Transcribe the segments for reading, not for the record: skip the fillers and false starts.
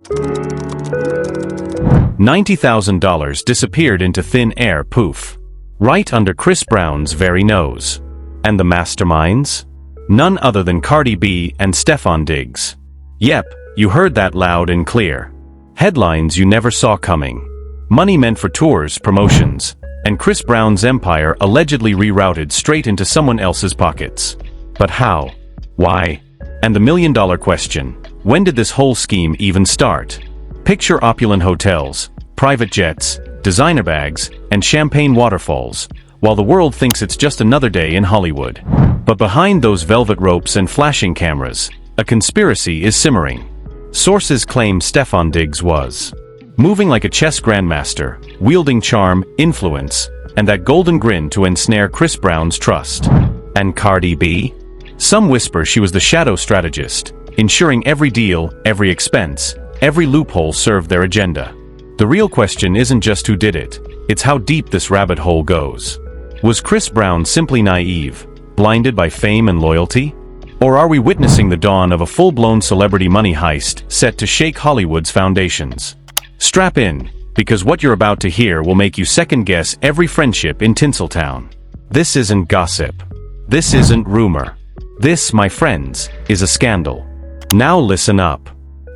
$90,000 disappeared into thin air, poof. Right under Chris Brown's very nose. And the masterminds? None other than Cardi B and Stefon Diggs. Yep, you heard that loud and clear. Headlines you never saw coming. Money meant for tours, promotions, and Chris Brown's empire allegedly rerouted straight into someone else's pockets. But how? Why? And the million-dollar question, when did this whole scheme even start? Picture opulent hotels, private jets, designer bags, and champagne waterfalls, while the world thinks it's just another day in Hollywood. But behind those velvet ropes and flashing cameras, a conspiracy is simmering. Sources claim Stefon Diggs was moving like a chess grandmaster, wielding charm, influence, and that golden grin to ensnare Chris Brown's trust. And Cardi B? Some whisper she was the shadow strategist, ensuring every deal, every expense, every loophole served their agenda. The real question isn't just who did it, it's how deep this rabbit hole goes. Was Chris Brown simply naive, blinded by fame and loyalty? Or are we witnessing the dawn of a full-blown celebrity money heist set to shake Hollywood's foundations? Strap in, because what you're about to hear will make you second-guess every friendship in Tinseltown. This isn't gossip. This isn't rumor. This, my friends, is a scandal. Now listen up.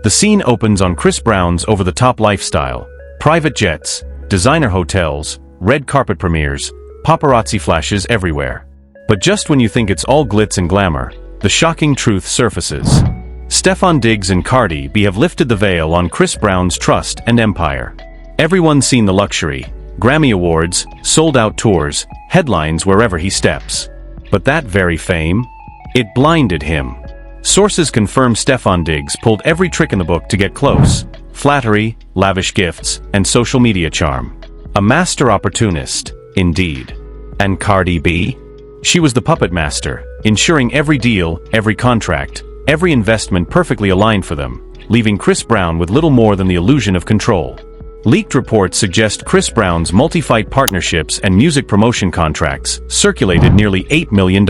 The scene opens on Chris Brown's over-the-top lifestyle, private jets, designer hotels, red carpet premieres, paparazzi flashes everywhere. But just when you think it's all glitz and glamour, the shocking truth surfaces. Stefon Diggs and Cardi B have lifted the veil on Chris Brown's trust and empire. Everyone's seen the luxury, Grammy Awards, sold-out tours, headlines wherever he steps. But that very fame? It blinded him. Sources confirm Stefon Diggs pulled every trick in the book to get close. Flattery, lavish gifts, and social media charm. A master opportunist, indeed. And Cardi B? She was the puppet master, ensuring every deal, every contract, every investment perfectly aligned for them, leaving Chris Brown with little more than the illusion of control. Leaked reports suggest Chris Brown's multi-fight partnerships and music promotion contracts circulated nearly $8 million.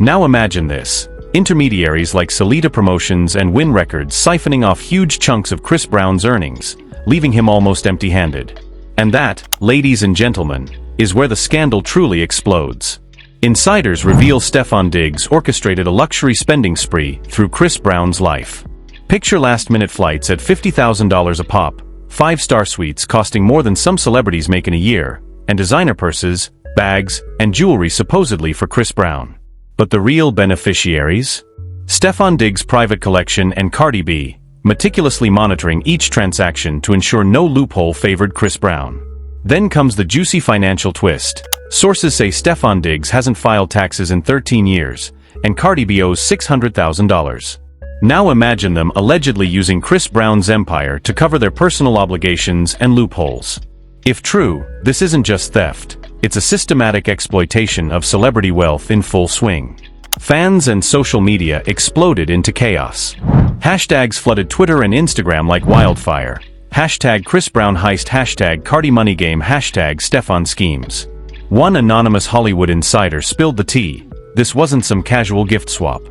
Now imagine this. Intermediaries like Celeb Promotions and Win Records siphoning off huge chunks of Chris Brown's earnings, leaving him almost empty-handed. And that, ladies and gentlemen, is where the scandal truly explodes. Insiders reveal Stefon Diggs orchestrated a luxury spending spree through Chris Brown's life. Picture last-minute flights at $50,000 a pop, 5-star suites costing more than some celebrities make in a year, and designer purses, bags, and jewelry supposedly for Chris Brown. But the real beneficiaries? Stefon Diggs' private collection and Cardi B, meticulously monitoring each transaction to ensure no loophole favored Chris Brown. Then comes the juicy financial twist. Sources say Stefon Diggs hasn't filed taxes in 13 years, and Cardi B owes $600,000. Now imagine them allegedly using Chris Brown's empire to cover their personal obligations and loopholes. If true, this isn't just theft, it's a systematic exploitation of celebrity wealth in full swing. Fans and social media exploded into chaos. Hashtags flooded Twitter and Instagram like wildfire. Hashtag Chris Brown heist, hashtag Cardi money game, hashtag Stefon schemes. One anonymous Hollywood insider spilled the tea. This wasn't some casual gift swap.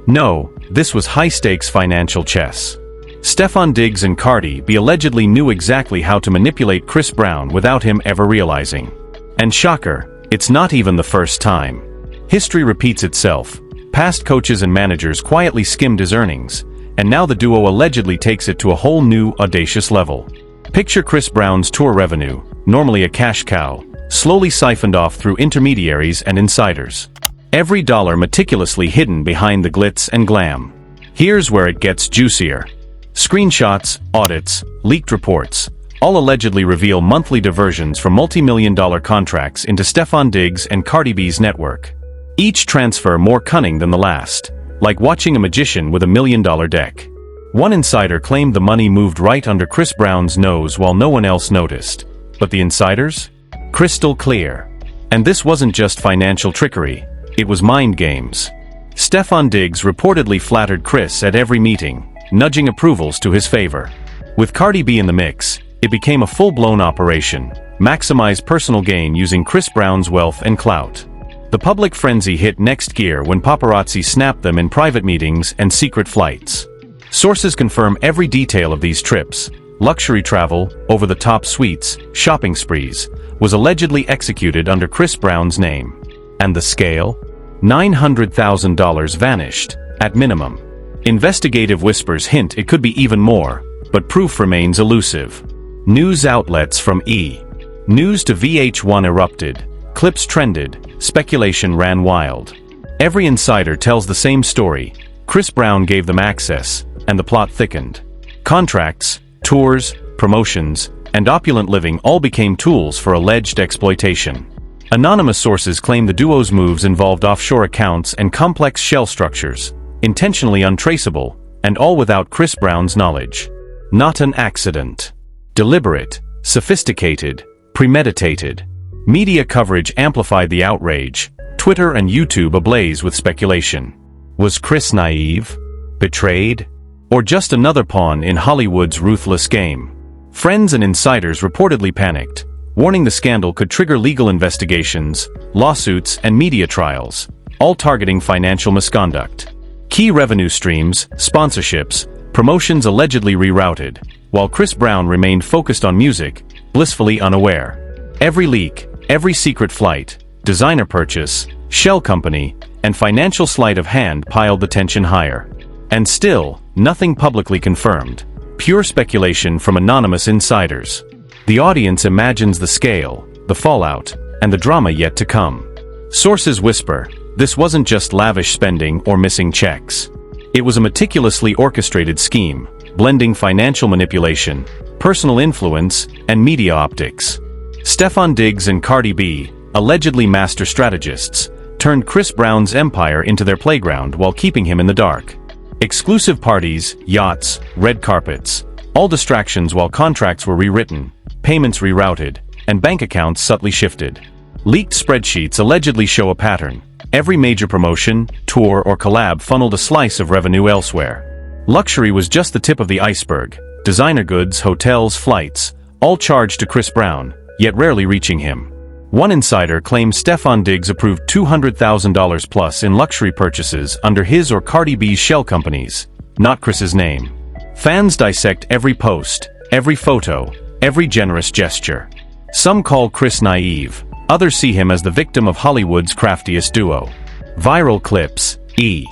No, this was high-stakes financial chess. Stefon Diggs and Cardi B allegedly knew exactly how to manipulate Chris Brown without him ever realizing. And shocker, it's not even the first time. History repeats itself. Past coaches and managers quietly skimmed his earnings, and now the duo allegedly takes it to a whole new, audacious level. Picture Chris Brown's tour revenue, normally a cash cow, slowly siphoned off through intermediaries and insiders. Every dollar meticulously hidden behind the glitz and glam. Here's where it gets juicier. Screenshots, audits, leaked reports, all allegedly reveal monthly diversions from multi-million-dollar contracts into Stefon Diggs and Cardi B's network. Each transfer more cunning than the last, like watching a magician with $1 million deck. One insider claimed the money moved right under Chris Brown's nose while no one else noticed. But the insiders? Crystal clear. And this wasn't just financial trickery, it was mind games. Stefon Diggs reportedly flattered Chris at every meeting, nudging approvals to his favor. With Cardi B in the mix, it became a full-blown operation, maximize personal gain using Chris Brown's wealth and clout. The public frenzy hit next gear when paparazzi snapped them in private meetings and secret flights. Sources confirm every detail of these trips. Luxury travel, over-the-top suites, shopping sprees, was allegedly executed under Chris Brown's name. And the scale? $900,000 vanished, at minimum. Investigative whispers hint it could be even more, but proof remains elusive. News outlets from E! News to VH1 erupted. Clips trended, speculation ran wild. Every insider tells the same story. Chris Brown gave them access, and the plot thickened. Contracts, tours, promotions, and opulent living all became tools for alleged exploitation. Anonymous sources claim the duo's moves involved offshore accounts and complex shell structures, intentionally untraceable, and all without Chris Brown's knowledge. Not an accident. Deliberate, sophisticated, premeditated. Media coverage amplified the outrage, Twitter and YouTube ablaze with speculation. Was Chris naive? Betrayed? Or just another pawn in Hollywood's ruthless game? Friends and insiders reportedly panicked, warning the scandal could trigger legal investigations, lawsuits, and media trials, all targeting financial misconduct. Key revenue streams, sponsorships, promotions allegedly rerouted, while Chris Brown remained focused on music, blissfully unaware. Every leak, every secret flight, designer purchase, shell company, and financial sleight of hand piled the tension higher. And still, nothing publicly confirmed. Pure speculation from anonymous insiders. The audience imagines the scale, the fallout, and the drama yet to come. Sources whisper, this wasn't just lavish spending or missing checks. It was a meticulously orchestrated scheme, blending financial manipulation, personal influence, and media optics. Stefon Diggs and Cardi B, allegedly master strategists, turned Chris Brown's empire into their playground while keeping him in the dark. Exclusive parties, yachts, red carpets, all distractions while contracts were rewritten, payments rerouted, and bank accounts subtly shifted. Leaked spreadsheets allegedly show a pattern. Every major promotion, tour, or collab funneled a slice of revenue elsewhere. Luxury was just the tip of the iceberg. Designer goods, hotels, flights, all charged to Chris Brown, yet rarely reaching him. One insider claims Stefon Diggs approved $200,000 plus in luxury purchases under his or Cardi B's shell companies, not Chris's name. Fans dissect every post, every photo, every generous gesture. Some call Chris naive, others see him as the victim of Hollywood's craftiest duo. Viral clips, E!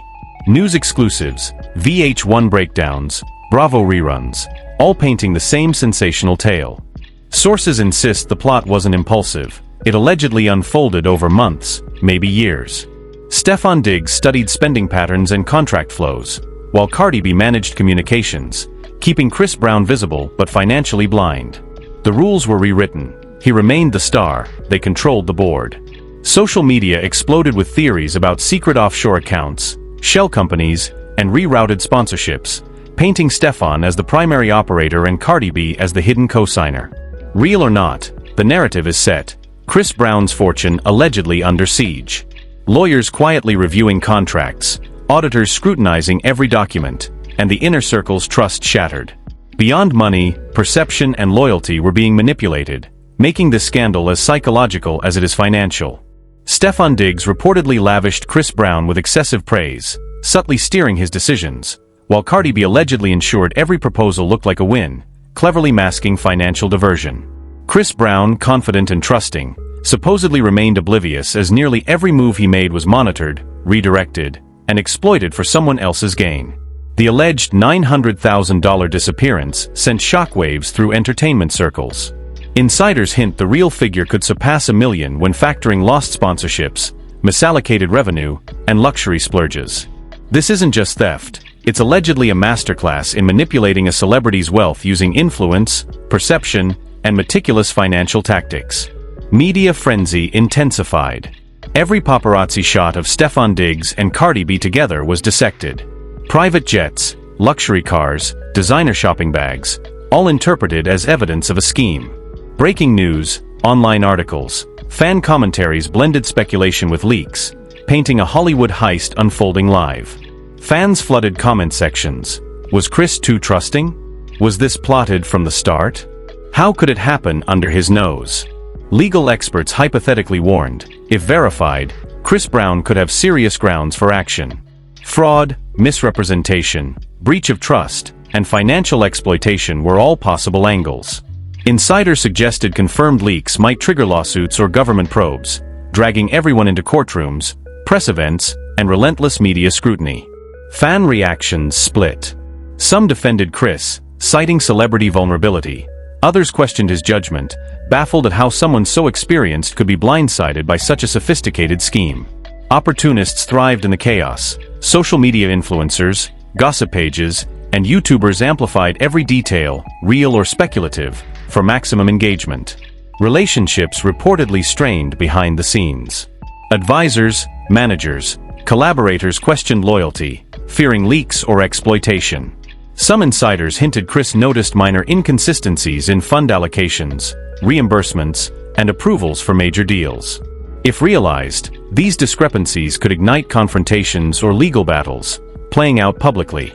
News exclusives, VH1 breakdowns, Bravo reruns, all painting the same sensational tale. Sources insist the plot wasn't impulsive. It allegedly unfolded over months, maybe years. Stefon Diggs studied spending patterns and contract flows, while Cardi B managed communications, keeping Chris Brown visible but financially blind. The rules were rewritten. He remained the star, they controlled the board. Social media exploded with theories about secret offshore accounts, shell companies, and rerouted sponsorships, painting Stefon as the primary operator and Cardi B as the hidden co-signer. Real or not, the narrative is set. Chris Brown's fortune allegedly under siege. Lawyers quietly reviewing contracts, auditors scrutinizing every document, and the inner circle's trust shattered. Beyond money, perception and loyalty were being manipulated, making this scandal as psychological as it is financial. Stefon Diggs reportedly lavished Chris Brown with excessive praise, subtly steering his decisions, while Cardi B allegedly ensured every proposal looked like a win, cleverly masking financial diversion. Chris Brown, confident and trusting, supposedly remained oblivious as nearly every move he made was monitored, redirected, and exploited for someone else's gain. The alleged $900,000 disappearance sent shockwaves through entertainment circles. Insiders hint the real figure could surpass $1 million when factoring lost sponsorships, misallocated revenue, and luxury splurges. This isn't just theft, it's allegedly a masterclass in manipulating a celebrity's wealth using influence, perception, and meticulous financial tactics. Media frenzy intensified. Every paparazzi shot of Stefon Diggs and Cardi B together was dissected. Private jets, luxury cars, designer shopping bags, all interpreted as evidence of a scheme. Breaking news, online articles, fan commentaries blended speculation with leaks, painting a Hollywood heist unfolding live. Fans flooded comment sections. Was Chris too trusting? Was this plotted from the start? How could it happen under his nose? Legal experts hypothetically warned, if verified, Chris Brown could have serious grounds for action. Fraud, misrepresentation, breach of trust, and financial exploitation were all possible angles. Insiders suggested confirmed leaks might trigger lawsuits or government probes, dragging everyone into courtrooms, press events, and relentless media scrutiny. Fan reactions split. Some defended Chris, citing celebrity vulnerability. Others questioned his judgment, baffled at how someone so experienced could be blindsided by such a sophisticated scheme. Opportunists thrived in the chaos. Social media influencers, gossip pages, and YouTubers amplified every detail, real or speculative, for maximum engagement. Relationships reportedly strained behind the scenes. Advisors, managers, collaborators questioned loyalty, fearing leaks or exploitation. Some insiders hinted Chris noticed minor inconsistencies in fund allocations, reimbursements, and approvals for major deals. If realized, these discrepancies could ignite confrontations or legal battles, playing out publicly.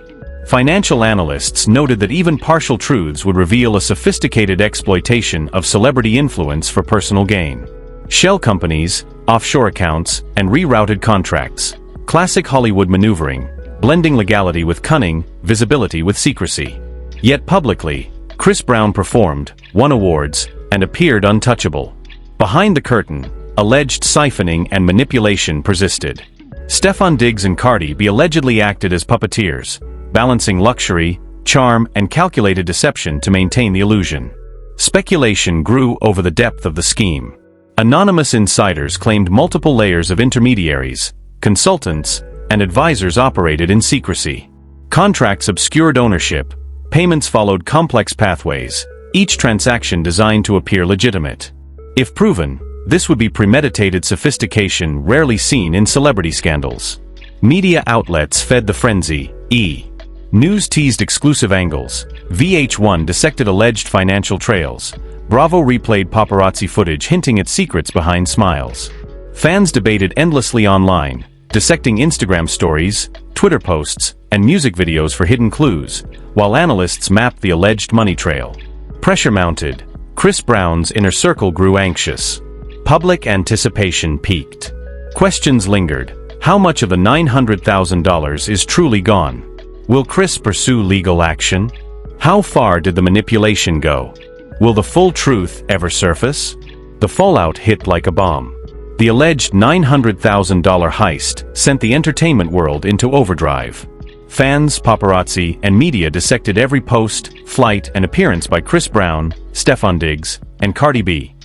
Financial analysts noted that even partial truths would reveal a sophisticated exploitation of celebrity influence for personal gain. Shell companies, offshore accounts, and rerouted contracts. Classic Hollywood maneuvering, blending legality with cunning, visibility with secrecy. Yet publicly, Chris Brown performed, won awards, and appeared untouchable. Behind the curtain, alleged siphoning and manipulation persisted. Stefon Diggs and Cardi B allegedly acted as puppeteers, balancing luxury, charm, and calculated deception to maintain the illusion. Speculation grew over the depth of the scheme. Anonymous insiders claimed multiple layers of intermediaries, consultants, and advisors operated in secrecy. Contracts obscured ownership, payments followed complex pathways, each transaction designed to appear legitimate. If proven, this would be premeditated sophistication rarely seen in celebrity scandals. Media outlets fed the frenzy. News teased exclusive angles. VH1 dissected alleged financial trails. Bravo replayed paparazzi footage hinting at secrets behind smiles. Fans debated endlessly online, dissecting Instagram stories, Twitter posts, and music videos for hidden clues, while analysts mapped the alleged money trail. Pressure mounted. Chris Brown's inner circle grew anxious. Public anticipation peaked. Questions lingered. How much of the $900,000 is truly gone? Will Chris pursue legal action? How far did the manipulation go? Will the full truth ever surface? The fallout hit like a bomb. The alleged $900,000 heist sent the entertainment world into overdrive. Fans, paparazzi, and media dissected every post, flight, and appearance by Chris Brown, Stefon Diggs, and Cardi B.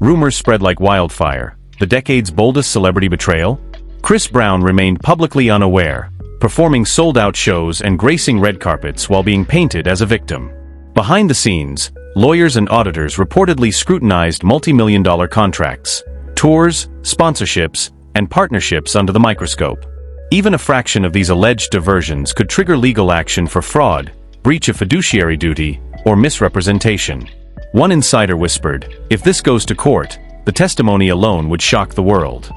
Rumors spread like wildfire. The decade's boldest celebrity betrayal? Chris Brown remained publicly unaware, performing sold-out shows and gracing red carpets while being painted as a victim. Behind the scenes, lawyers and auditors reportedly scrutinized multi-million-dollar contracts, tours, sponsorships, and partnerships under the microscope. Even a fraction of these alleged diversions could trigger legal action for fraud, breach of fiduciary duty, or misrepresentation. One insider whispered, "If this goes to court, the testimony alone would shock the world."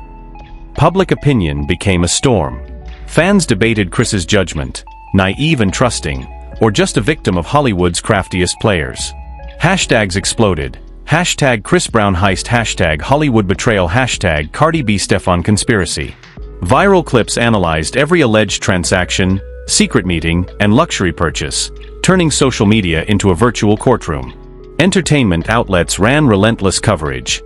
Public opinion became a storm. Fans debated Chris's judgment, naive and trusting, or just a victim of Hollywood's craftiest players. Hashtags exploded. Hashtag Chris Brown heist, hashtag Hollywood betrayal, hashtag Cardi B Stefon conspiracy. Viral clips analyzed every alleged transaction, secret meeting, and luxury purchase, turning social media into a virtual courtroom. Entertainment outlets ran relentless coverage.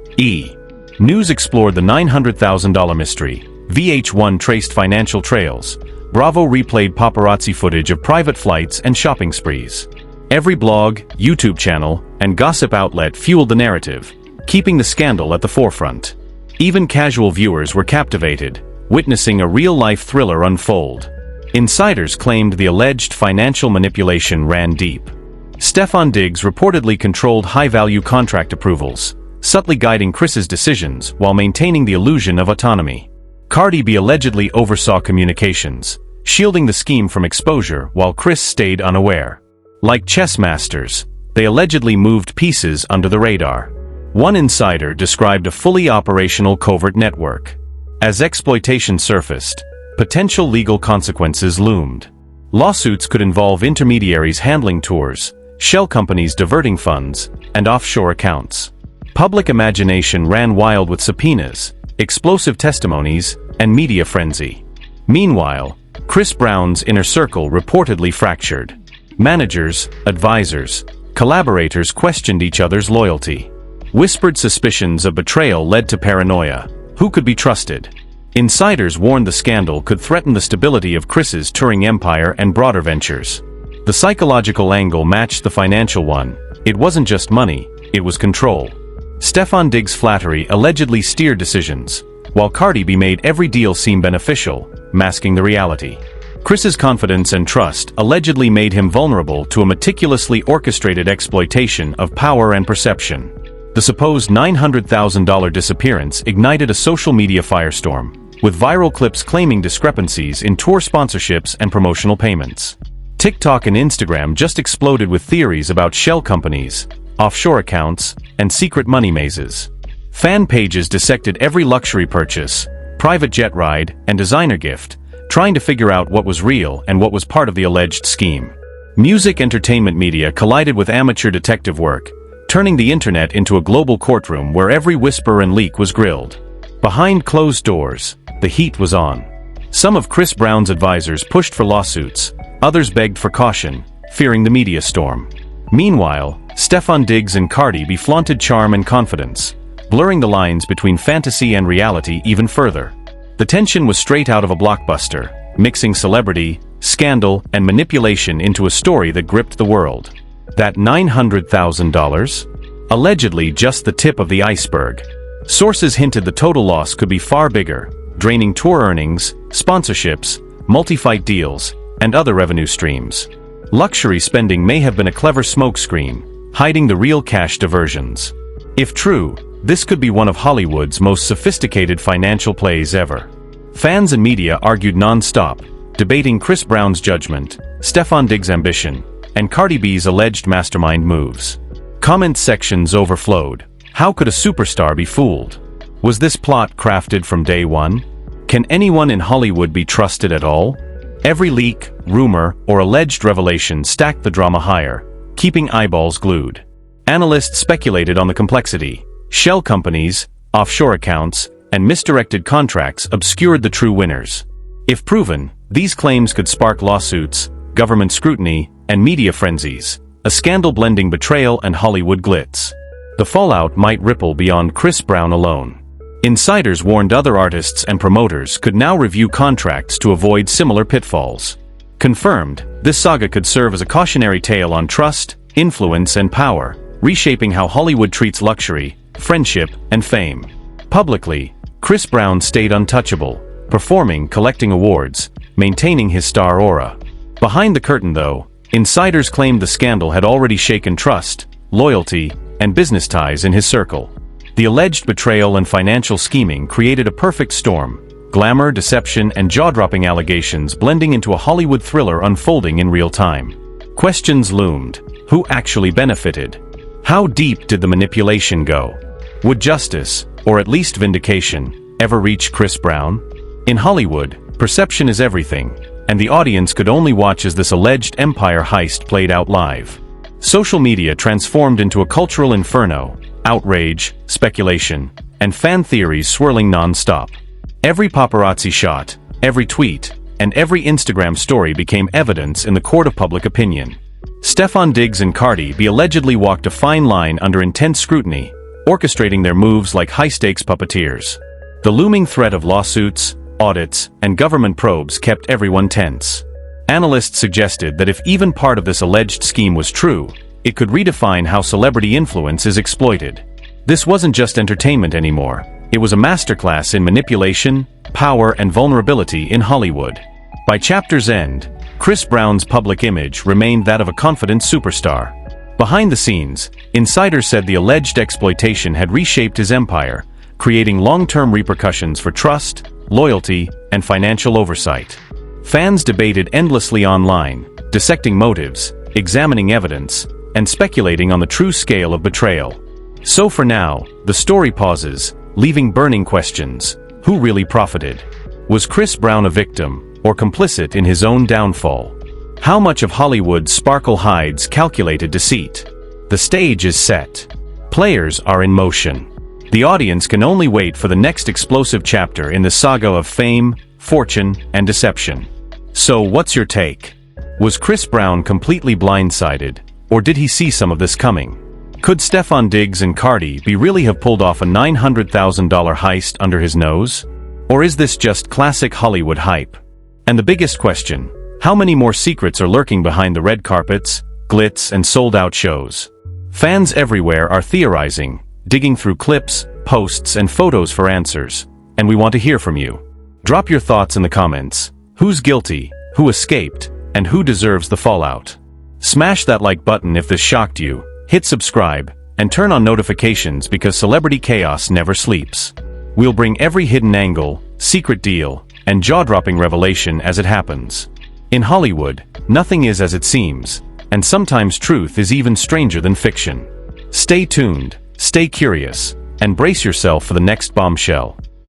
News explored the $900,000 mystery. VH1 traced financial trails. Bravo replayed paparazzi footage of private flights and shopping sprees. Every blog, YouTube channel, and gossip outlet fueled the narrative, keeping the scandal at the forefront. Even casual viewers were captivated, witnessing a real-life thriller unfold. Insiders claimed the alleged financial manipulation ran deep. Stefon Diggs reportedly controlled high-value contract approvals, subtly guiding Chris's decisions while maintaining the illusion of autonomy. Cardi B allegedly oversaw communications, shielding the scheme from exposure while Chris stayed unaware. Like chess masters, they allegedly moved pieces under the radar. One insider described a fully operational covert network. As exploitation surfaced, potential legal consequences loomed. Lawsuits could involve intermediaries handling tours, shell companies diverting funds, and offshore accounts. Public imagination ran wild with subpoenas, explosive testimonies, and media frenzy. Meanwhile, Chris Brown's inner circle reportedly fractured. Managers, advisors, collaborators questioned each other's loyalty. Whispered suspicions of betrayal led to paranoia. Who could be trusted? Insiders warned the scandal could threaten the stability of Chris's touring empire and broader ventures. The psychological angle matched the financial one. It wasn't just money, it was control. Stefon Diggs' flattery allegedly steered decisions, while Cardi B made every deal seem beneficial, masking the reality. Chris's confidence and trust allegedly made him vulnerable to a meticulously orchestrated exploitation of power and perception. The supposed $900,000 disappearance ignited a social media firestorm, with viral clips claiming discrepancies in tour sponsorships and promotional payments. TikTok and Instagram just exploded with theories about shell companies, offshore accounts, and secret money mazes. Fan pages dissected every luxury purchase, private jet ride, and designer gift, trying to figure out what was real and what was part of the alleged scheme. Music entertainment media collided with amateur detective work, turning the internet into a global courtroom where every whisper and leak was grilled. Behind closed doors, the heat was on. Some of Chris Brown's advisors pushed for lawsuits, others begged for caution, fearing the media storm. Meanwhile, Stefon Diggs and Cardi B flaunted charm and confidence, blurring the lines between fantasy and reality even further. The tension was straight out of a blockbuster, mixing celebrity, scandal, and manipulation into a story that gripped the world. That $900,000? Allegedly just the tip of the iceberg. Sources hinted the total loss could be far bigger, draining tour earnings, sponsorships, multi-fight deals, and other revenue streams. Luxury spending may have been a clever smokescreen, hiding the real cash diversions. If true, this could be one of Hollywood's most sophisticated financial plays ever. Fans and media argued non-stop, debating Chris Brown's judgment, Stefon Diggs' ambition, and Cardi B's alleged mastermind moves. Comment sections overflowed. How could a superstar be fooled? Was this plot crafted from day one? Can anyone in Hollywood be trusted at all? Every leak, rumor, or alleged revelation stacked the drama higher, keeping eyeballs glued. Analysts speculated on the complexity. Shell companies, offshore accounts, and misdirected contracts obscured the true winners. If proven, these claims could spark lawsuits, government scrutiny, and media frenzies, a scandal blending betrayal and Hollywood glitz. The fallout might ripple beyond Chris Brown alone. Insiders warned other artists and promoters could now review contracts to avoid similar pitfalls. Confirmed, this saga could serve as a cautionary tale on trust, influence, and power, reshaping how Hollywood treats luxury, friendship, and fame. Publicly, Chris Brown stayed untouchable, performing, collecting awards, maintaining his star aura. Behind the curtain, though, insiders claimed the scandal had already shaken trust, loyalty, and business ties in his circle. The alleged betrayal and financial scheming created a perfect storm, glamour, deception, and jaw-dropping allegations blending into a Hollywood thriller unfolding in real time. Questions loomed. Who actually benefited? How deep did the manipulation go? Would justice, or at least vindication, ever reach Chris Brown? In Hollywood, perception is everything, and the audience could only watch as this alleged empire heist played out live. Social media transformed into a cultural inferno, outrage, speculation, and fan theories swirling non-stop. Every paparazzi shot, every tweet, and every Instagram story became evidence in the court of public opinion. Stefon Diggs and Cardi B allegedly walked a fine line under intense scrutiny, orchestrating their moves like high-stakes puppeteers. The looming threat of lawsuits, audits, and government probes kept everyone tense. Analysts suggested that if even part of this alleged scheme was true, it could redefine how celebrity influence is exploited. This wasn't just entertainment anymore. It was a masterclass in manipulation, power, and vulnerability in Hollywood. By chapter's end, Chris Brown's public image remained that of a confident superstar. Behind the scenes, insiders said the alleged exploitation had reshaped his empire, creating long-term repercussions for trust, loyalty, and financial oversight. Fans debated endlessly online, dissecting motives, examining evidence, and speculating on the true scale of betrayal. So for now, the story pauses, leaving burning questions. Who really profited? Was Chris Brown a victim, or complicit in his own downfall? How much of Hollywood's sparkle hides calculated deceit? The stage is set. Players are in motion. The audience can only wait for the next explosive chapter in the saga of fame, fortune, and deception. So what's your take? Was Chris Brown completely blindsided, or did he see some of this coming? Could Stefon Diggs and Cardi B really have pulled off a $900,000 heist under his nose? Or is this just classic Hollywood hype? And the biggest question, how many more secrets are lurking behind the red carpets, glitz, and sold-out shows? Fans everywhere are theorizing, digging through clips, posts, and photos for answers, and we want to hear from you. Drop your thoughts in the comments. Who's guilty, who escaped, and who deserves the fallout? Smash that like button if this shocked you, hit subscribe, and turn on notifications because celebrity chaos never sleeps. We'll bring every hidden angle, secret deal, and jaw-dropping revelation as it happens. In Hollywood, nothing is as it seems, and sometimes truth is even stranger than fiction. Stay tuned, stay curious, and brace yourself for the next bombshell.